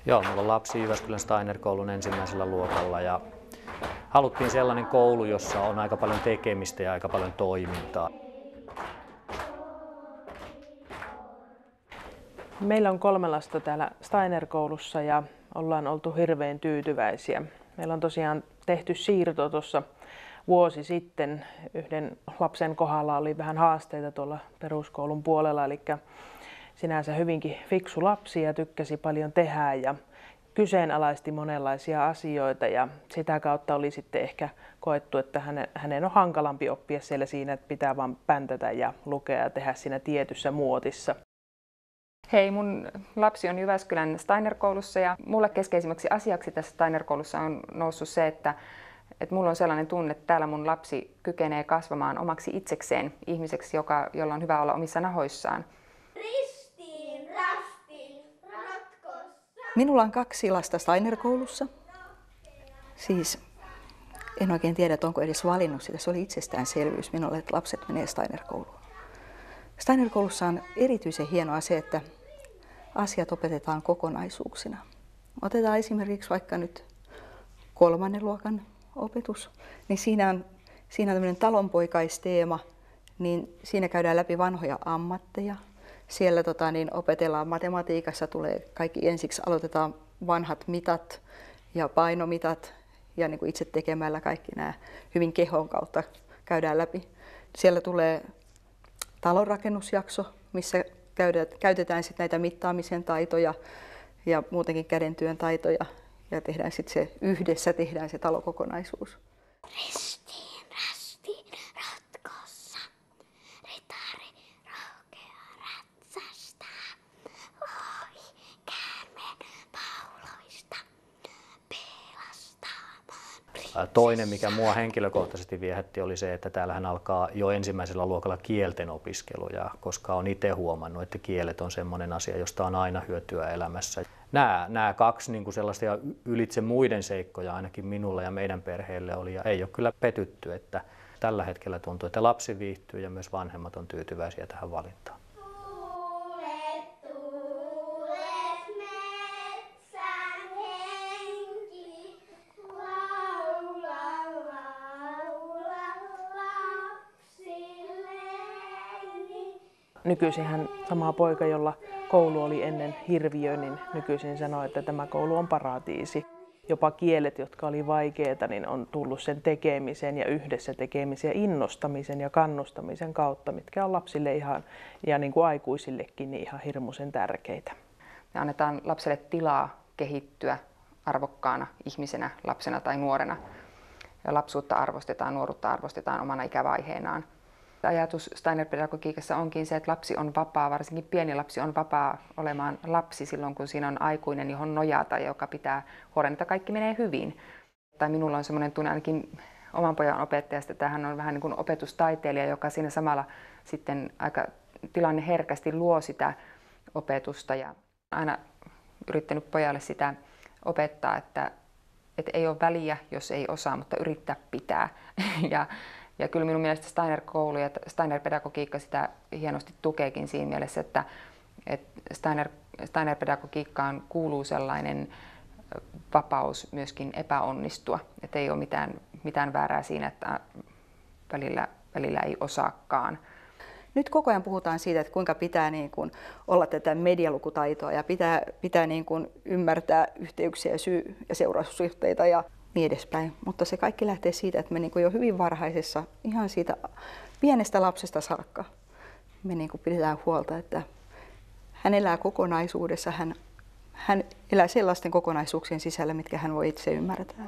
Joo, mulla on lapsi Jyväskylän Steiner-koulun ensimmäisellä luokalla ja haluttiin sellainen koulu, jossa on aika paljon tekemistä ja aika paljon toimintaa. Meillä on 3 lasta täällä Steiner-koulussa ja ollaan oltu hirveän tyytyväisiä. Meillä on tosiaan tehty siirto tuossa vuosi sitten. Yhden lapsen kohdalla oli vähän haasteita tuolla peruskoulun puolella, eli sinänsä hyvinkin fiksu lapsi ja tykkäsi paljon tehdä ja kyseenalaisti monenlaisia asioita ja sitä kautta oli sitten ehkä koettu, että hänen on hankalampi oppia siellä siinä, että pitää vaan päntätä ja lukea ja tehdä siinä tietyssä muotissa. Hei, mun lapsi on Jyväskylän Steiner-koulussa ja mulle keskeisimmäksi asiaksi tässä Steiner-koulussa on noussut se, että mulla on sellainen tunne, että täällä mun lapsi kykenee kasvamaan omaksi itsekseen ihmiseksi, jolla on hyvä olla omissa nahoissaan. Ristiin, rastiin, ratkossa. Minulla on 2 lasta Steiner-koulussa. Siis en oikein tiedä, että onko edes valinnut sitä. Se oli itsestäänselvyys minulle, että lapset menee Steiner-kouluun. Steiner-koulussa on erityisen hienoa se, että asiat opetetaan kokonaisuuksina. Otetaan esimerkiksi vaikka nyt 3. luokan opetus, niin siinä on tämmöinen talonpoikaisteema, niin siinä käydään läpi vanhoja ammatteja. Siellä opetellaan matematiikassa, tulee kaikki ensiksi aloitetaan vanhat mitat ja painomitat ja niin kuin itse tekemällä kaikki nämä hyvin kehon kautta käydään läpi. Siellä tulee talonrakennusjakso, missä käytetään sitten näitä mittaamisen taitoja ja muutenkin kädentyön taitoja ja tehdään sitten se yhdessä se talokokonaisuus. Ristiin, rastiin, ratkossa. Ritari rohkea ratsastaa. Ohi käärmeen pauloista pelastaa. Toinen, mikä mua henkilökohtaisesti viehätti, oli se, että täällähän alkaa jo ensimmäisellä luokalla kielten opiskelu, ja koska olen itse huomannut, että kielet on sellainen asia, josta on aina hyötyä elämässä. Nämä 2 niin kuin sellaisia ylitse muiden seikkoja ainakin minulle ja meidän perheelle oli, ja ei ole kyllä petytty, että tällä hetkellä tuntuu, että lapsi viihtyy ja myös vanhemmat on tyytyväisiä tähän valintaan. Nykyisinhän sama poika, jolla koulu oli ennen hirviö, niin nykyisin sanoo, että tämä koulu on paratiisi. Jopa kielet, jotka oli vaikeita, niin on tullut sen tekemisen ja yhdessä tekemisen ja innostamisen ja kannustamisen kautta, mitkä on lapsille ihan, ja niin kuin aikuisillekin niin ihan hirmuisen tärkeitä. Me annetaan lapselle tilaa kehittyä arvokkaana ihmisenä, lapsena tai nuorena. Ja lapsuutta arvostetaan, nuoruutta arvostetaan omana ikävaiheenaan. Ajatus Steiner-pedagogiikassa onkin se, että lapsi on vapaa, varsinkin pieni lapsi on vapaa olemaan lapsi silloin, kun siinä on aikuinen, johon nojata, joka pitää huolen, että kaikki menee hyvin. Tai minulla on semmoinen tunne ainakin oman pojan opettajasta, että hän on vähän niin kuin opetustaiteilija, joka siinä samalla sitten aika tilanneherkästi luo sitä opetusta. Ja aina yrittänyt pojalle sitä opettaa, että ei ole väliä, jos ei osaa, mutta yrittää pitää. Ja kyllä minun mielestä Steiner-koulu ja Steiner-pedagogiikka sitä hienosti tukeekin siinä mielessä, että Steiner-pedagogiikkaan kuuluu sellainen vapaus myöskin epäonnistua. Että ei ole mitään väärää siinä, että välillä ei osaakaan. Nyt koko ajan puhutaan siitä, että kuinka pitää niin kuin olla tätä medialukutaitoa ja pitää niin kuin ymmärtää yhteyksiä, syy- ja seuraussuhteita ja niin edespäin. Mutta se kaikki lähtee siitä, että me niin kuin jo hyvin varhaisessa, ihan siitä pienestä lapsesta saakka, me niin kuin pidetään huolta, että hän elää kokonaisuudessa, hän elää sellaisten kokonaisuuksien sisällä, mitkä hän voi itse ymmärtää.